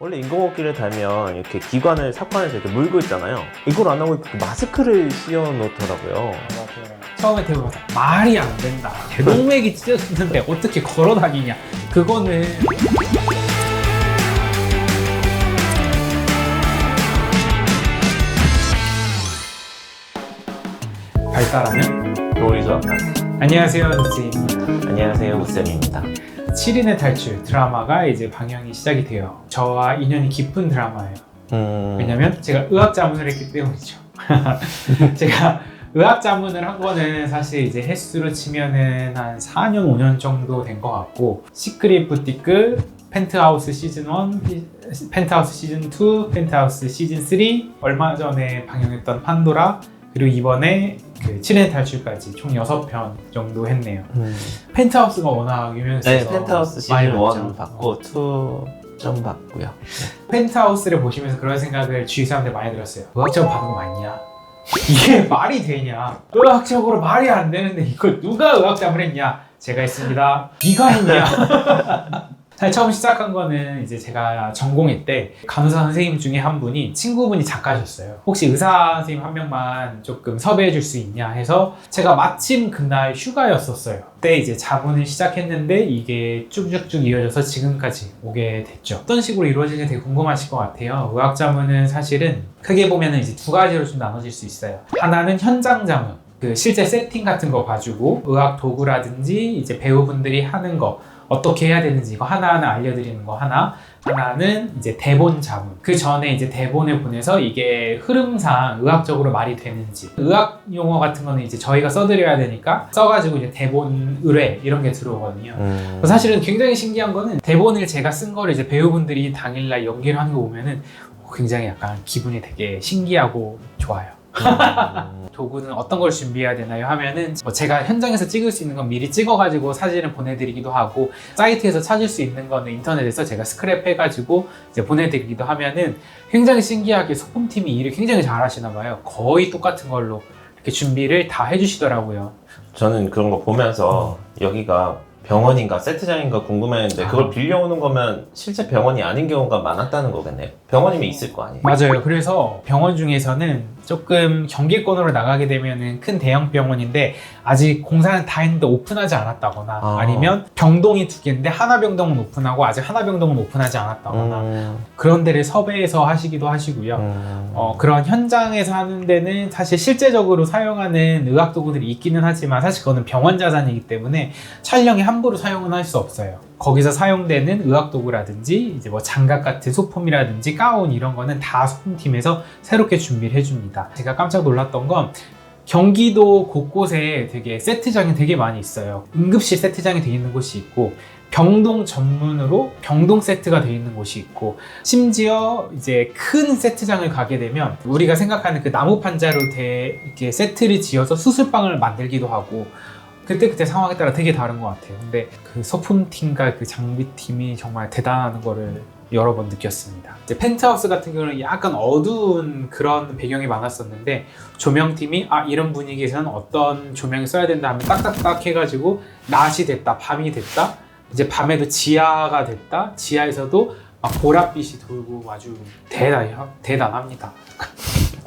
원래 인공호흡기를 달면 이렇게 기관을 삽관해서 이렇게 물고 있잖아요. 이걸 안 하고 이렇게 마스크를 씌워 놓더라고요. 맞아요. 처음에 대보자 말이 안 된다. 대동맥이 찢어졌는데 어떻게 걸어 다니냐. 그거는 발달하면 노이즈학과. 안녕하세요, 노스입니다. 안녕하세요, 우쌤입니다. 7인의 탈출 드라마가 이제 방영이 시작이 돼요. 저와 인연이 깊은 드라마예요. 왜냐면 제가 의학 자문을 했기 때문이죠. 제가 의학 자문을 한 거는 사실 이제 횟수로 치면은 한 4년, 5년 정도 된 것 같고, 시크릿 부티크, 펜트하우스 시즌 1, 펜트하우스 시즌 2, 펜트하우스 시즌 3, 얼마 전에 방영했던 판도라, 그리고 이번에 그 7인의 탈출까지 총 6편 정도 했네요. 펜트하우스가 워낙 유명해서 네, 펜트하우스 시즌 1 봤죠. 봤고 2 좀 봤고요. 펜트하우스를 보시면서 그런 생각을 주위 사람들 많이 들었어요. 의학적으로 받은 거 맞냐? 이게 말이 되냐? 의학적으로 말이 안 되는데 이걸 누가 의학자문을 했냐? 제가 했습니다. 네가 했냐? 사실 처음 시작한 거는 이제 제가 전공일 때 간호사 선생님 중에 한 분이 친구분이 작가셨어요. 혹시 의사 선생님 한 명만 조금 섭외해 줄 수 있냐 해서 제가 마침 그날 휴가였었어요. 그때 이제 자문을 시작했는데 이게 쭉쭉쭉 이어져서 지금까지 오게 됐죠. 어떤 식으로 이루어지는지 되게 궁금하실 것 같아요. 의학 자문은 사실은 크게 보면 이제 두 가지로 좀 나눠질 수 있어요. 하나는 현장 자문. 그 실제 세팅 같은 거 봐주고 의학 도구라든지 이제 배우분들이 하는 거 어떻게 해야 되는지 이거 하나하나 알려드리는 거 하나는 이제 대본 자문. 그 전에 이제 대본을 보내서 이게 흐름상 의학적으로 말이 되는지, 의학 용어 같은 거는 이제 저희가 써드려야 되니까 써가지고 이제 대본 의뢰 이런 게 들어오거든요. 사실은 굉장히 신기한 거는 대본을 제가 쓴 거를 이제 배우분들이 당일날 연기를 하는 거 보면은 굉장히 약간 기분이 되게 신기하고 좋아요. 도구는 어떤 걸 준비해야 되나요? 하면은 뭐 제가 현장에서 찍을 수 있는 건 미리 찍어가지고 사진을 보내드리기도 하고, 사이트에서 찾을 수 있는 거는 인터넷에서 제가 스크랩 해가지고 이제 보내드리기도 하면은 굉장히 신기하게 소품팀이 일을 굉장히 잘 하시나 봐요. 거의 똑같은 걸로 이렇게 준비를 다 해주시더라고요. 저는 그런 거 보면서 여기가 병원인가 세트장인가 궁금했는데 그걸 빌려오는 거면 실제 병원이 아닌 경우가 많았다는 거겠네요. 병원이면 있을 거 아니에요? 맞아요. 그래서 병원 중에서는 조금 경기권으로 나가게 되면은 큰 대형 병원인데 아직 공사는 다 했는데 오픈하지 않았다거나 아니면 병동이 2개인데 하나병동은 오픈하고 아직 하나병동은 오픈하지 않았다거나 그런 데를 섭외해서 하시기도 하시고요. 그런 현장에서 하는 데는 사실 실제적으로 사용하는 의학 도구들이 있기는 하지만 사실 그거는 병원 자산이기 때문에 촬영에 함부로 사용은 할 수 없어요. 거기서 사용되는 의학 도구라든지 이제 뭐 장갑 같은 소품이라든지 가운 이런 거는 다 소품팀에서 새롭게 준비를 해줍니다. 제가 깜짝 놀랐던 건 경기도 곳곳에 되게 세트장이 되게 많이 있어요. 응급실 세트장이 되어 있는 곳이 있고 병동 전문으로 병동 세트가 되어 있는 곳이 있고, 심지어 이제 큰 세트장을 가게 되면 우리가 생각하는 그 나무 판자로 이렇게 세트를 지어서 수술방을 만들기도 하고 그때 상황에 따라 되게 다른 것 같아요. 근데 그 소품팀과 그 장비팀이 정말 대단한 거를 여러 번 느꼈습니다. 이제 펜트하우스 같은 경우는 약간 어두운 그런 배경이 많았었는데 조명팀이 이런 분위기에서는 어떤 조명을 써야 된다 하면 딱딱딱 해가지고 낮이 됐다, 밤이 됐다, 이제 밤에도 지하가 됐다, 지하에서도 막 보랏빛이 돌고 아주 대단합니다.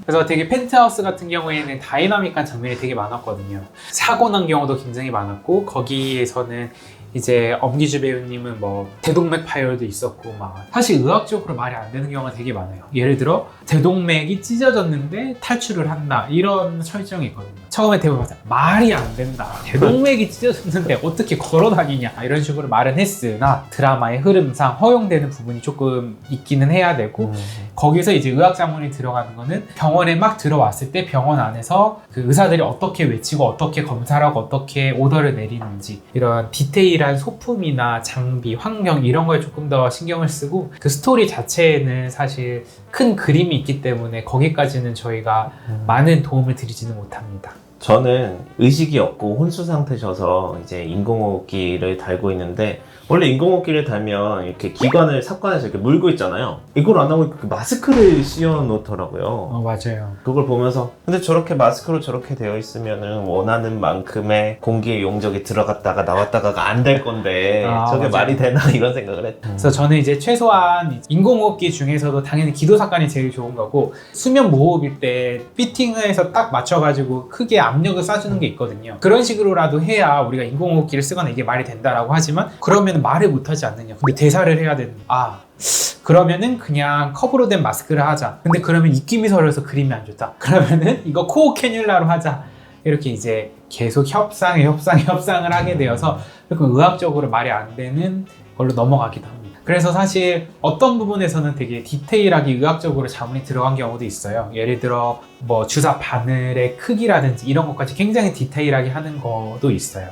그래서 되게 펜트하우스 같은 경우에는 다이나믹한 장면이 되게 많았거든요. 사고 난 경우도 굉장히 많았고, 거기에서는 이제 엄기주 배우님은 뭐 대동맥 파열도 있었고 막 사실 의학적으로 말이 안 되는 경우가 되게 많아요. 예를 들어 대동맥이 찢어졌는데 탈출을 한다 이런 설정이 있거든요. 처음에 대보자 말이 안 된다. 대동맥이 찢어졌는데 어떻게 걸어 다니냐 이런 식으로 말은 했으나 드라마의 흐름상 허용되는 부분이 조금 있기는 해야 되고, 거기서 이제 의학 자문이 들어가는 거는 병원에 막 들어왔을 때 병원 안에서 그 의사들이 어떻게 외치고 어떻게 검사를 하고 어떻게 오더를 내리는지 이런 디테일한 소품이나 장비, 환경 이런 거에 조금 더 신경을 쓰고, 그 스토리 자체에는 사실 큰 그림이 있기 때문에 거기까지는 저희가 많은 도움을 드리지는 못합니다. 저는 의식이 없고 혼수 상태셔서 이제 인공호흡기를 달고 있는데 원래 인공호흡기를 달면 이렇게 기관을 삽관해서 이렇게 물고 있잖아요. 이걸 안 하고 그 마스크를 씌워 놓더라고요. 맞아요. 그걸 보면서 근데 저렇게 마스크로 저렇게 되어 있으면은 원하는 만큼의 공기의 용적이 들어갔다가 나왔다가가 안 될 건데 저게 맞아요. 말이 되나 이런 생각을 했죠. 그래서 저는 이제 최소한 인공호흡기 중에서도 당연히 기도삭관이 제일 좋은 거고 수면 무호흡일 때 피팅해서 딱 맞춰가지고 크게 압력을 쏴주는 게 있거든요. 그런 식으로라도 해야 우리가 인공호흡기를 쓰거나 이게 말이 된다라고 하지만 그러면 말을 못하지 않느냐. 근데 대사를 해야 되는 그러면은 그냥 컵으로 된 마스크를 하자. 근데 그러면 입김이 서려서 그림이 안 좋다. 그러면은 이거 코어 캐뉼라로 하자. 이렇게 이제 계속 협상을 하게 되어서 조금 의학적으로 말이 안 되는 걸로 넘어가기도 합니다. 그래서 사실 어떤 부분에서는 되게 디테일하게 의학적으로 자문이 들어간 경우도 있어요. 예를 들어 뭐 주사 바늘의 크기라든지 이런 것까지 굉장히 디테일하게 하는 것도 있어요.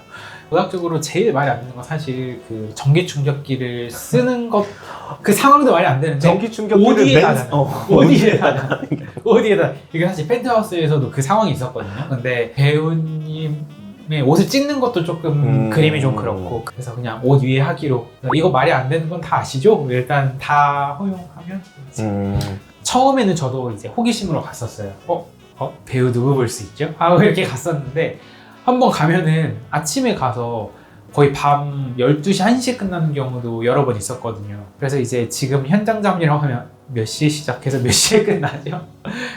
의학적으로 제일 말이 안 되는 건 사실 그 전기 충격기를 쓰는 것 그 상황도 말이 안 되는데 전기 충격기를 어디에다 이게 사실 펜트하우스에서도 그 상황이 있었거든요. 근데 배우님의 옷을 찢는 것도 조금 그림이 좀 그렇고 그래서 그냥 옷 위에 하기로 이거 말이 안 되는 건 다 아시죠? 일단 다 허용하면 처음에는 저도 이제 호기심으로 갔었어요. 배우 누구 볼 수 있죠? 하고 이렇게 갔었는데 한번 가면은 아침에 가서 거의 밤 12시, 1시에 끝나는 경우도 여러 번 있었거든요. 그래서 이제 지금 현장 잡일이라고 하면 몇 시에 시작해서 몇 시에 끝나죠?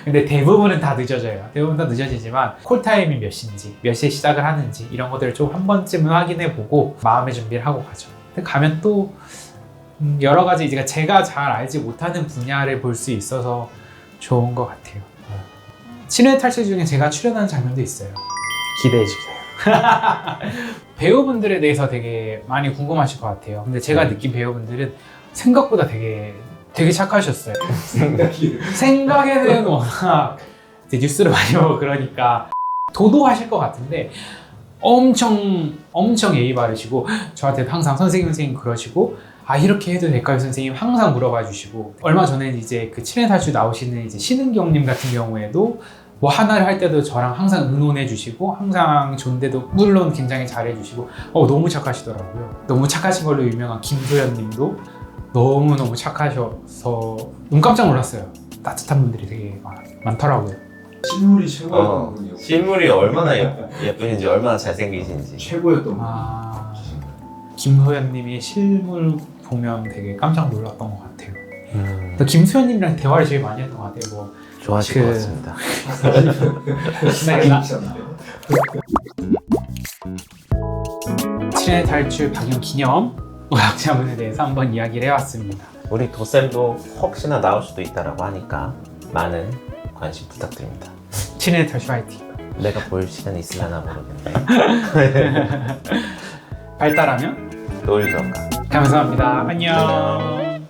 근데 대부분은 다 늦어져요. 대부분 다 늦어지지만 콜타임이 몇 시인지, 몇 시에 시작을 하는지 이런 것들을 좀 한 번쯤은 확인해보고 마음의 준비를 하고 가죠. 근데 가면 또 여러 가지 이제 제가 잘 알지 못하는 분야를 볼 수 있어서 좋은 것 같아요. 친회 탈출 중에 제가 출연하는 장면도 있어요. 기대해주세요. 배우분들에 대해서 되게 많이 궁금하실 것 같아요. 근데 제가 느낀 배우분들은 생각보다 되게 착하셨어요. 생각에 대한 워낙 이제 뉴스를 많이 보고 그러니까 도도하실 것 같은데 엄청 예의 바르시고 저한테 항상 선생님 그러시고 이렇게 해도 될까요 선생님 항상 물어봐 주시고 얼마 전에 이제 그 친해 탈출 나오시는 이제 신은경님 같은 경우에도 뭐 하나를 할 때도 저랑 항상 의논해 주시고 항상 존대도 물론 굉장히 잘해 주시고 너무 착하시더라고요. 너무 착하신 걸로 유명한 김소연 님도 너무너무 착하셔서 너무 깜짝 놀랐어요. 따뜻한 분들이 되게 많더라고요. 실물이 최고였던 분이요. 실물이 얼마나 예쁘신지 얼마나 잘생기신지 최고였던 분. 김소연 님이 실물 보면 되게 깜짝 놀랐던 것 같아요. 또 김소연 님이랑 대화를 제일 많이 했던 것 같아요. 뭐 좋아하실 것 같습니다. 친해 탈출 방영 기념 의학자분에 대해서 한번 이야기를 해왔습니다. 우리 도쌤도 혹시나 나올 수도 있다라고 하니까 많은 관심 부탁드립니다. 친해 탈출 화이팅! 내가 볼 시간이 있으려나 모르겠네. 발달하면 놀던가. 감사합니다. 안녕.